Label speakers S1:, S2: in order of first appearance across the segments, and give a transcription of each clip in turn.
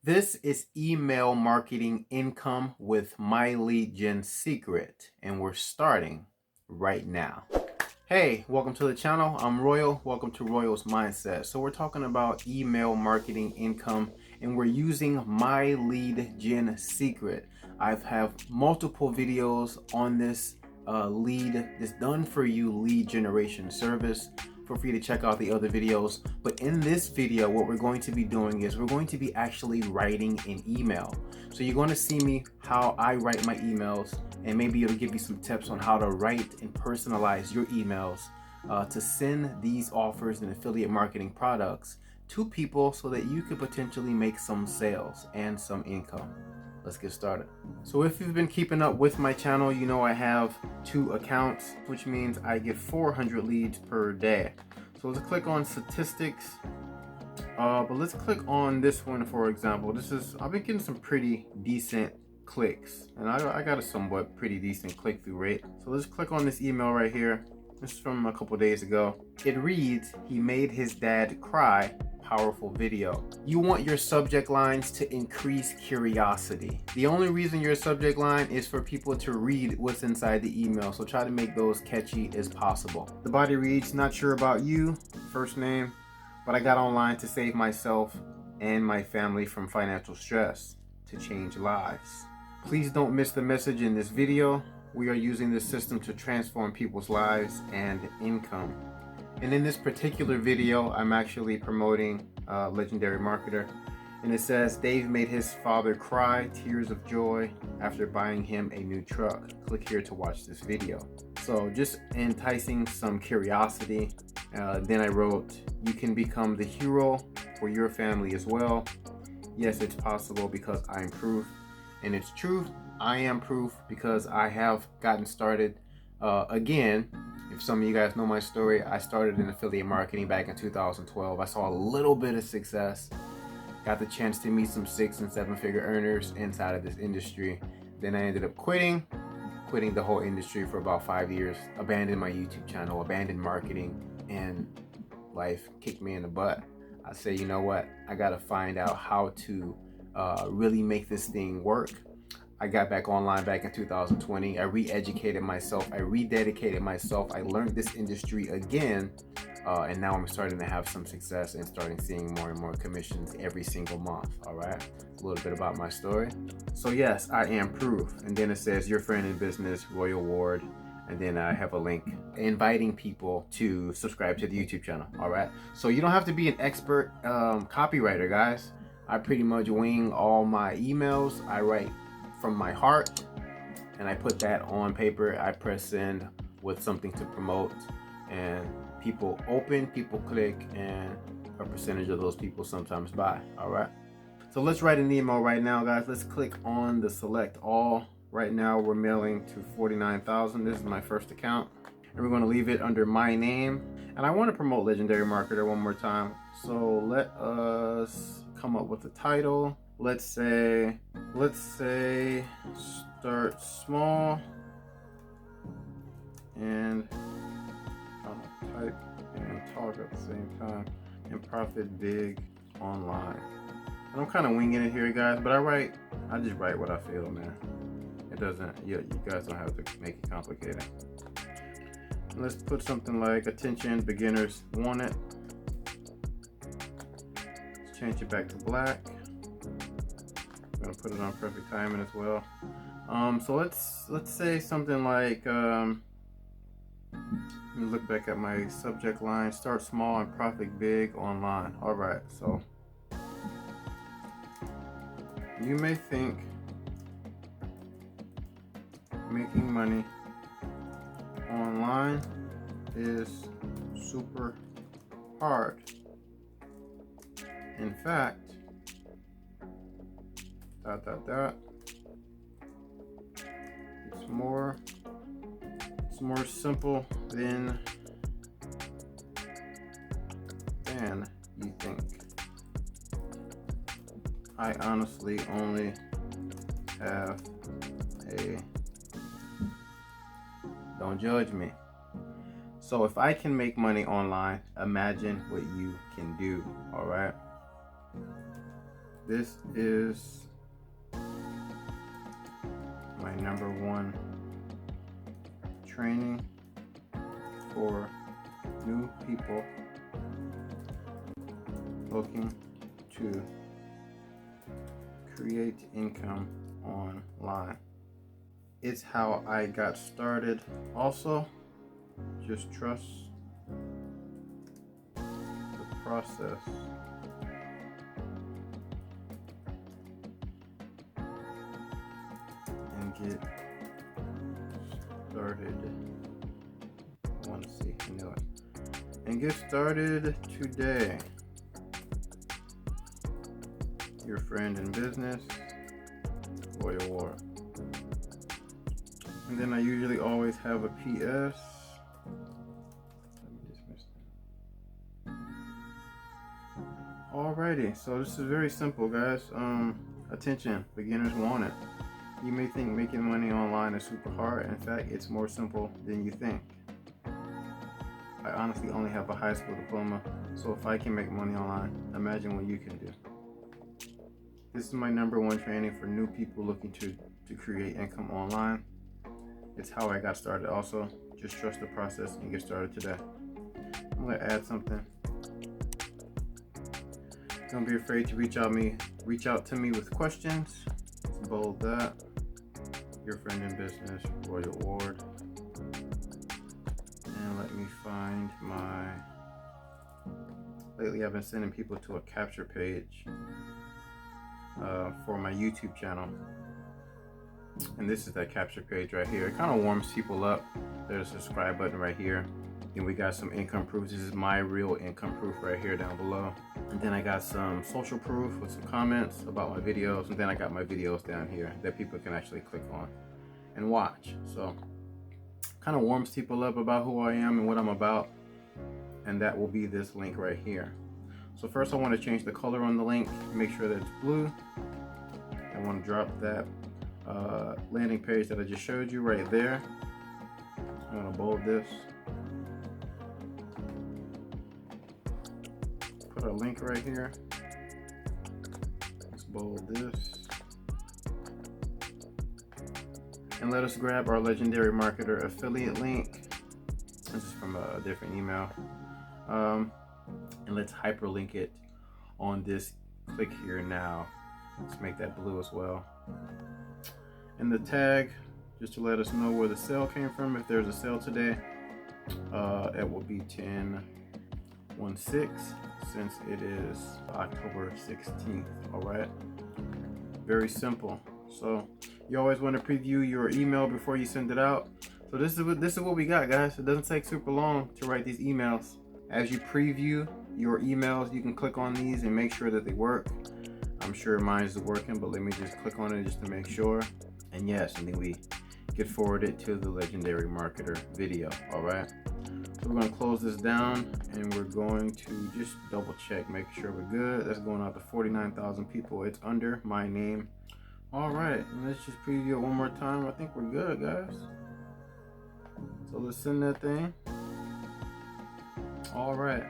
S1: This is email marketing income with My Lead Gen Secret, and we're starting right now. Hey, welcome to the channel. I'm Royal. Welcome to Royal's Mindset. So we're talking about email marketing income, and we're using My Lead Gen Secret. I have multiple videos on this this done for you lead generation service. Feel free to check out the other videos. But in this video, what we're going to be doing is we're going to be actually writing an email. So you're going to see me how I write my emails, and maybe it'll give you some tips on how to write and personalize your emails to send these offers and affiliate marketing products to people so that you could potentially make some sales and some income. Let's get started. So if you've been keeping up with my channel, you know I have 2 accounts, which means I get 400 leads per day. So let's click on statistics. But let's click on this one, for example. I've been getting some pretty decent clicks, and I got a somewhat pretty decent click-through rate. So let's click on this email right here. This is from a couple days ago. It reads, "He made his dad cry. Powerful video." You want your subject lines to increase curiosity. The only reason your subject line is for people to read what's inside the email, so try to make those catchy as possible. The body reads, "Not sure about you, first name, but I got online to save myself and my family from financial stress to change lives. Please don't miss the message in this video. We are using this system to transform people's lives and income." And in this particular video, I'm actually promoting Legendary Marketer. And it says, "Dave made his father cry tears of joy after buying him a new truck. Click here to watch this video." So just enticing some curiosity. Then I wrote, "You can become the hero for your family as well. Yes, it's possible because I am proof." And it's true, I am proof, because I have gotten started again. If some of you guys know my story, I started in affiliate marketing back in 2012. I saw a little bit of success, got the chance to meet some 6- and 7-figure earners inside of this industry. Then I ended up quitting the whole industry for about 5 years, abandoned my YouTube channel, abandoned marketing, and life kicked me in the butt. I say, you know what? I gotta find out how to really make this thing work. I got back online back in 2020. I re-educated myself. I rededicated myself. I learned this industry again. And now I'm starting to have some success and starting seeing more and more commissions every single month. All right. A little bit about my story. So yes, I am proof. And then it says, "Your friend in business, Royal Ward." And then I have a link inviting people to subscribe to the YouTube channel. All right. So you don't have to be an expert copywriter, guys. I pretty much wing all my emails. I write from my heart, and I put that on paper. I press send with something to promote, and people open, people click, and a percentage of those people sometimes buy. All right. So let's write an email right now, guys. Let's click on the select all. Right now we're mailing to 49,000. This is my first account, and we're going to leave it under my name. And I want to promote Legendary Marketer one more time. So let us come up with a title. Let's say start small and type and talk at the same time, and profit big online. And I'm kind of winging it here, guys, but I just write what I feel, man. It doesn't, you guys don't have to make it complicated. And let's put something like, "Attention, beginners want it." Let's change it back to black. I'm gonna put it on perfect timing as well. So let's say something like, let me look back at my subject line, "Start small and profit big online." All right, so you may think making money online is super hard. In fact, it's more simple than you think. I honestly only have a, don't judge me. So if I can make money online, imagine what you can do. All right. This is my #1 training for new people looking to create income online. It's how I got started. Also, just trust the process. And get started. I want to see, I know it. And get started today. Your friend in business, Royal Ward. And then I usually always have a PS. Let me dismiss that. Alrighty, so this is very simple, guys. Attention, beginners want it. You may think making money online is super hard. In fact, it's more simple than you think. I honestly only have a high school diploma, so if I can make money online, imagine what you can do. This is my #1 training for new people looking to create income online. It's how I got started. Also, just trust the process and get started today. I'm gonna add something. Don't be afraid to reach out to me with questions. Let's bold that. Your friend in business, Royal Ward. And let me find my. Lately, I've been sending people to a capture page for my YouTube channel. And this is that capture page right here. It kind of warms people up. There's a subscribe button right here. Then we got some income proof. This is my real income proof right here down below. And then I got some social proof with some comments about my videos. And then I got my videos down here that people can actually click on and watch. So kind of warms people up about who I am and what I'm about. And that will be this link right here. So first I want to change the color on the link. Make sure that it's blue. I want to drop that landing page that I just showed you right there. I'm going to bold this. Put a link right here. Let's bold this. And let us grab our Legendary Marketer affiliate link. This is from a different email. And let's hyperlink it on this. Click here now. Let's make that blue as well. And the tag, just to let us know where the sale came from. If there's a sale today, it will be 10/16 since it is October 16th. All right, very simple. So you always want to preview your email before you send it out. So this is what we got, guys. It doesn't take super long to write these emails. As you preview your emails, you can click on these and make sure that they work. I'm sure mine is working, but let me just click on it just to make sure. And yes, and then we get forwarded to the Legendary Marketer video. All right, so we're going to close this down and we're going to just double check, make sure we're good. That's going out to 49,000 people. It's under my name. All right, and let's just preview it one more time. I think we're good, guys. So let's send that thing. All right,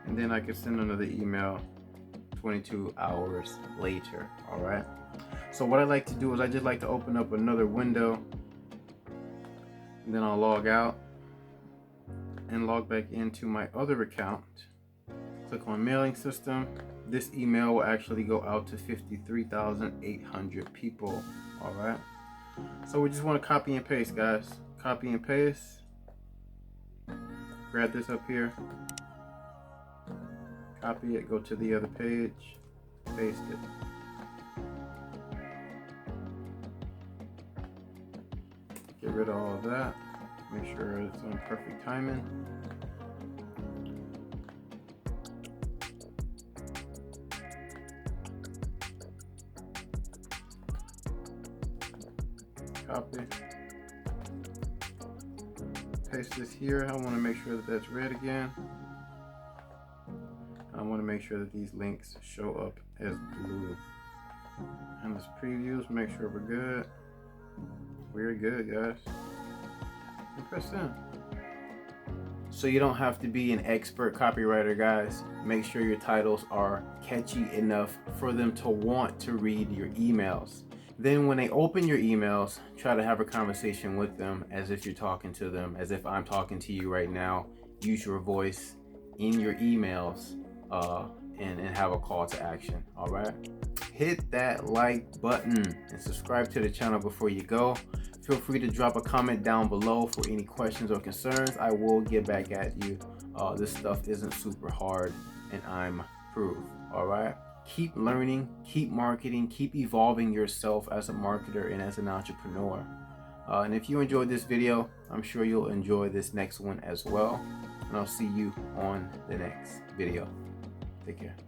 S1: and then I can send another email 22 hours later. All right, so what I like to do is I just like to open up another window and then I'll log out and log back into my other account. Click on mailing system. This email will actually go out to 53,800 people. All right, so we just want to copy and paste, guys. Copy and paste. Grab this up here, copy it, go to the other page, paste it. Get rid of all of that. Make sure it's on perfect timing. Copy. Paste this here. I want to make sure that that's red again. I want to make sure that these links show up as blue. And this previews, make sure we're good. We're good, guys. And press in. So you don't have to be an expert copywriter, guys. Make sure your titles are catchy enough for them to want to read your emails. Then when they open your emails, try to have a conversation with them as if you're talking to them, as if I'm talking to you right now. Use your voice in your emails and have a call to action. All right. Hit that like button and subscribe to the channel before you go. Feel free to drop a comment down below for any questions or concerns. I will get back at you. This stuff isn't super hard, and I'm proof. All right. Keep learning, keep marketing, keep evolving yourself as a marketer and as an entrepreneur. And if you enjoyed this video, I'm sure you'll enjoy this next one as well. And I'll see you on the next video. Take care.